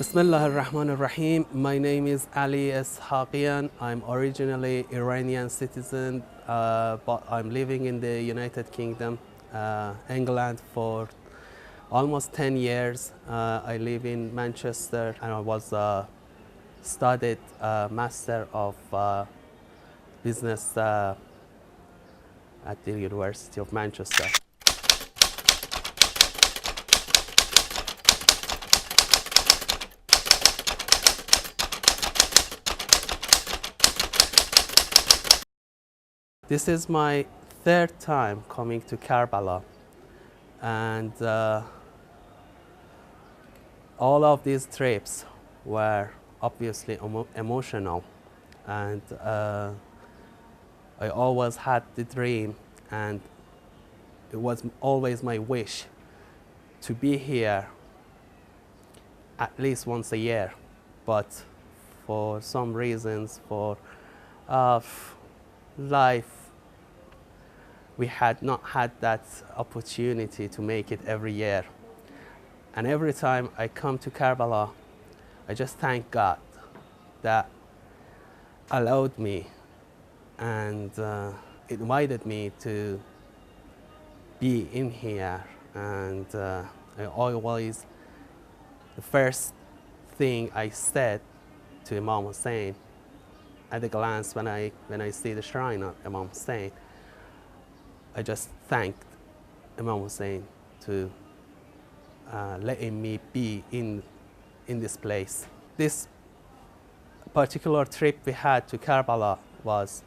Bismillah ar-Rahman ar-Rahim. My name is Mahdi Eshaghian. I'm originally Iranian citizen, but I'm living in the United Kingdom, England for almost 10 years. I live in Manchester and I was studied Master of Business at the University of Manchester. This is my third time coming to Karbala, and all of these trips were obviously emotional, and I always had the dream, and it was always my wish to be here at least once a year, but for some reasons, for life, we had not had that opportunity to make it every year. And every time I come to Karbala, I just thank God that allowed me and invited me to be in here. And I always, the first thing I said to Imam Hussein at a glance when I see the shrine of Imam Hussein, I just thanked Imam Hussein to letting me be in this place. This particular trip we had to Karbala was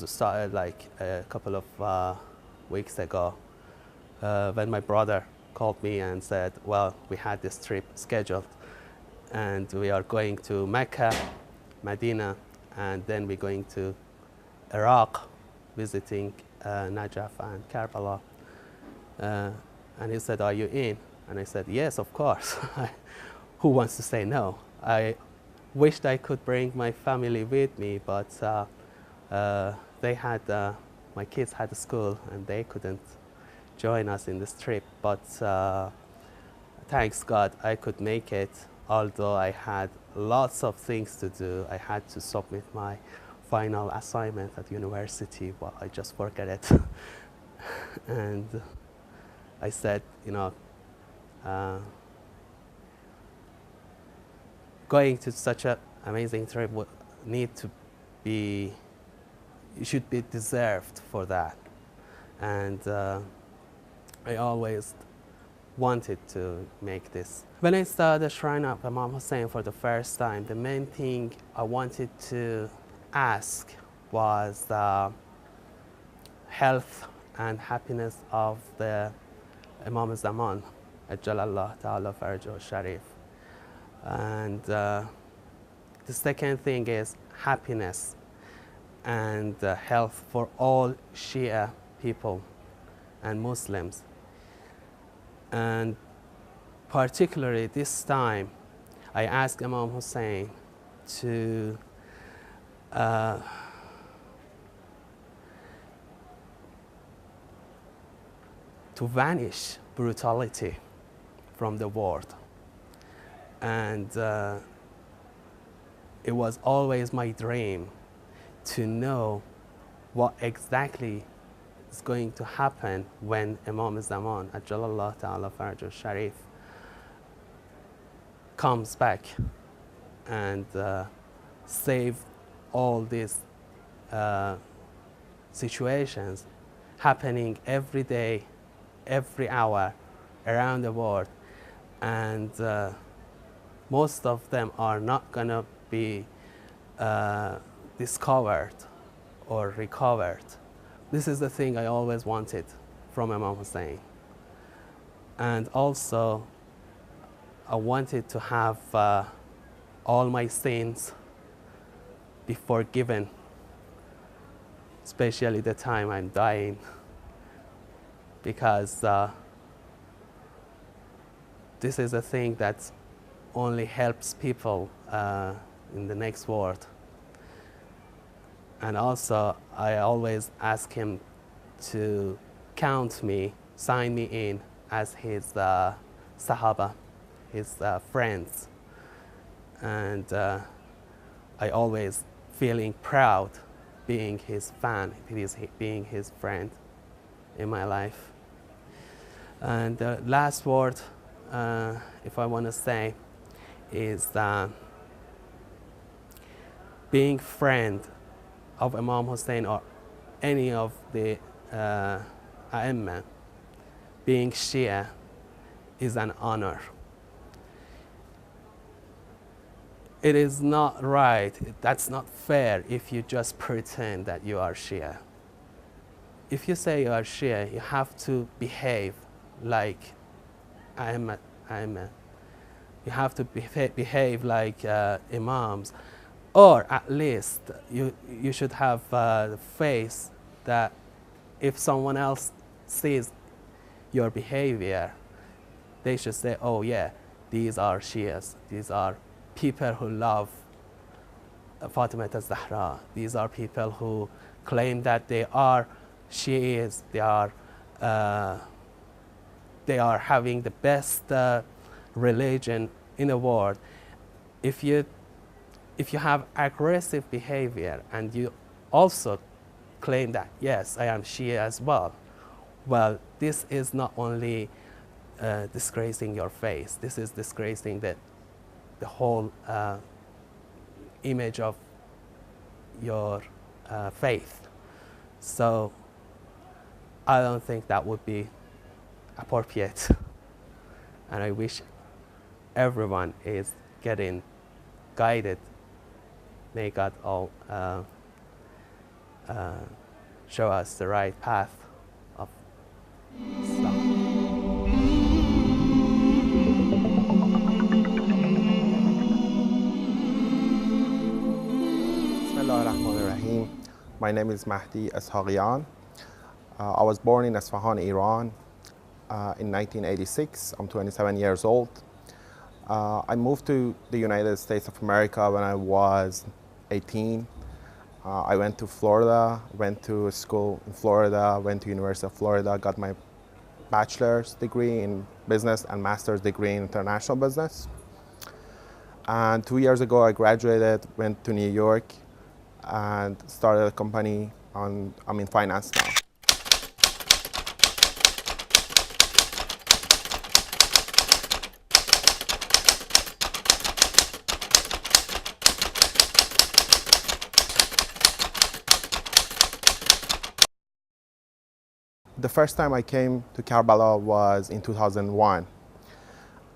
started like a couple of weeks ago when my brother called me and said, well, we had this trip scheduled and we are going to Mecca, Medina, and then we're going to Iraq, visiting Najaf and Karbala. And he said, are you in? And I said, yes, of course. Who wants to say no? I wished I could bring my family with me, but they had, my kids had school and they couldn't join us in this trip. But thanks God, I could make it. Although I had lots of things to do, I had to submit my final assignment at university, but I just forget it. And I said, you know, going to such an amazing trip would need to be, you should be deserved for that. And I always wanted to make this. When I saw the shrine of Imam Hussein for the first time, the main thing I wanted to ask was the health and happiness of the Imam Zaman, Ajjalallah Ta'ala Farjahu Sharif. And the second thing is happiness and health for all Shia people and Muslims. And particularly this time, I asked Imam Hussein to vanish brutality from the world. And it was always my dream to know what exactly is going to happen when Imam Zaman, Ajjalallah Ta'ala Farjahu Sharif, comes back and save all these situations happening every day, every hour around the world. And most of them are not going to be discovered or recovered. This is the thing I always wanted from Imam Hussein. And also, I wanted to have all my sins be forgiven, especially the time I'm dying, because this is a thing that only helps people in the next world. And also, I always ask him to count me, sign me in as his Sahaba, his friends. And I always feeling proud being his fan, being his friend in my life. And the last word, if I want to say, is being friend of Imam Hussein or any of the A'imma, being Shia is an honor. It is not right, that's not fair if you just pretend that you are Shia. If you say you are Shia, you have to behave like A'imma. You have to behave like Imams, or at least you should have the face that if someone else sees your behavior, they should say, oh yeah, these are Shias, these are people who love Fatima al-Zahra, these are people who claim that they are Shias, they are having the best religion in the world. If you have aggressive behavior and you also claim that, yes, I am Shia as well, well, this is not only disgracing your face, this is disgracing the whole image of your faith. So I don't think that would be appropriate. And I wish everyone is getting guided. May God all show us the right path of Islam. Bismillahirrahmanirrahim. My name is Mahdi Eshaghian. I was born in Isfahan, Iran in 1986. I'm 27 years old. I moved to the United States of America when I was 18. I went to Florida, went to school in Florida, went to University of Florida, got my bachelor's degree in business and master's degree in international business. And 2 years ago, I graduated, went to New York, and started a company. I'm in finance now. The first time I came to Karbala was in 2001.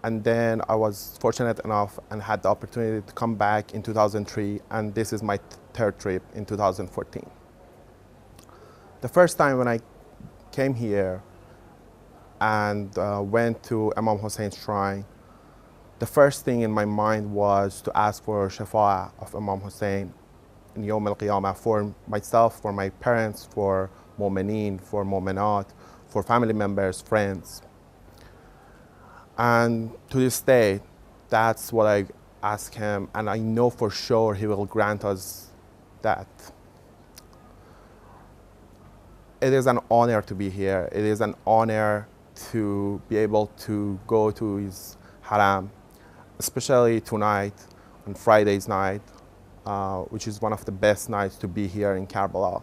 And then I was fortunate enough and had the opportunity to come back in 2003, and this is my third trip in 2014. The first time when I came here and went to Imam Hussein's shrine, the first thing in my mind was to ask for Shafa'ah of Imam Hussein in Yawm al-Qiyamah for myself, for my parents, for Mu'mineen, for Mu'minat, for family members, friends. And to this day, that's what I ask him, and I know for sure he will grant us that. It is an honor to be here. It is an honor to be able to go to his haram, especially tonight, on Friday's night, which is one of the best nights to be here in Karbala.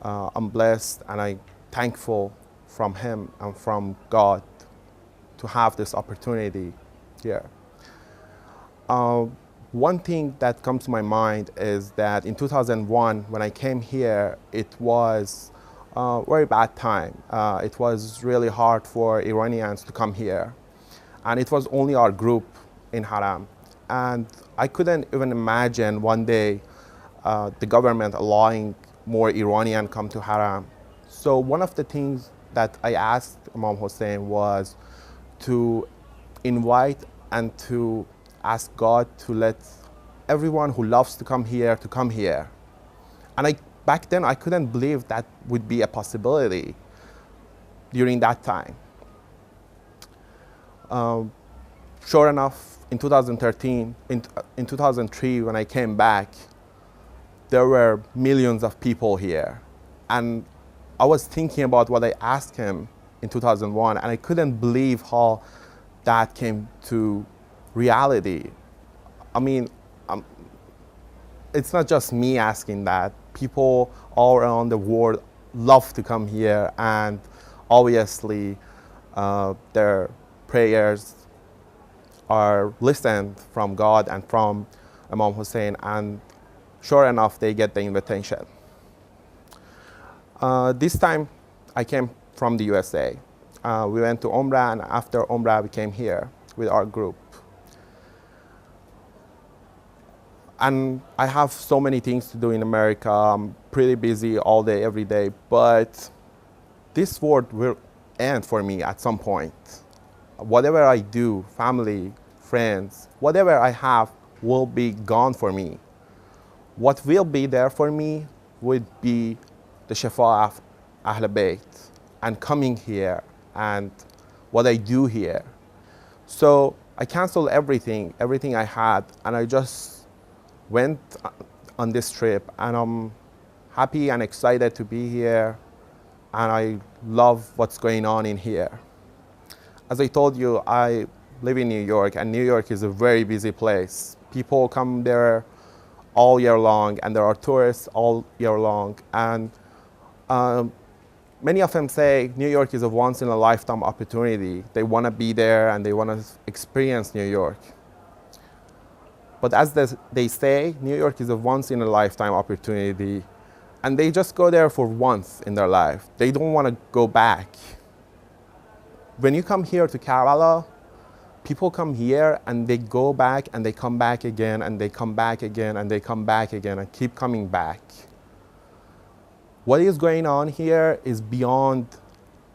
I'm blessed and I'm thankful from him and from God to have this opportunity here. One thing that comes to my mind is that in 2001, when I came here, it was a very bad time. It was really hard for Iranians to come here. And it was only our group in Haram. And I couldn't even imagine one day the government allowing more Iranian come to Haram. So one of the things that I asked Imam Hussein was to invite and to ask God to let everyone who loves to come here. And back then I couldn't believe that would be a possibility during that time. Sure enough, in 2013, in 2003, when I came back, there were millions of people here. And I was thinking about what I asked him in 2001, and I couldn't believe how that came to reality. I mean, it's not just me asking that. People all around the world love to come here, and obviously their prayers are listened from God and from Imam Hussein, and sure enough, they get the invitation. This time, I came from the USA. We went to Umrah, and after Umrah, we came here with our group. And I have so many things to do in America. I'm pretty busy all day, every day, but this world will end for me at some point. Whatever I do, family, friends, whatever I have will be gone for me. What will be there for me would be the Shafa of Ahl Bayt and coming here and what I do here. So I canceled everything I had, and I just went on this trip, and I'm happy and excited to be here, and I love what's going on in here. As I told you, I live in New York, and New York is a very busy place. People come there all year long, and there are tourists all year long. And many of them say New York is a once-in-a-lifetime opportunity. They want to be there, and they want to experience New York. But as they say, New York is a once-in-a-lifetime opportunity, and they just go there for once in their life. They don't want to go back. When you come here to Karbala, people come here and they go back and they come back again and they come back again and they come back again and keep coming back. What is going on here is beyond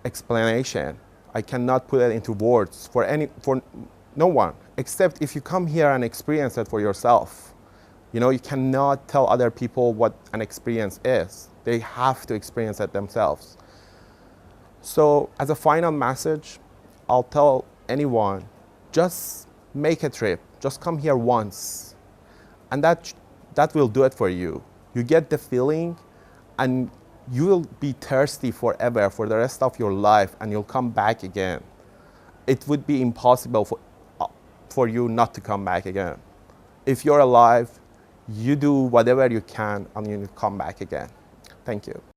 explanation. I cannot put it into words for no one, except if you come here and experience it for yourself. You know, you cannot tell other people what an experience is. They have to experience it themselves. So as a final message, I'll tell anyone, just make a trip. Just come here once. And that will do it for you. You get the feeling, and you will be thirsty forever for the rest of your life, and you'll come back again. It would be impossible for you not to come back again. If you're alive, you do whatever you can and you come back again. Thank you.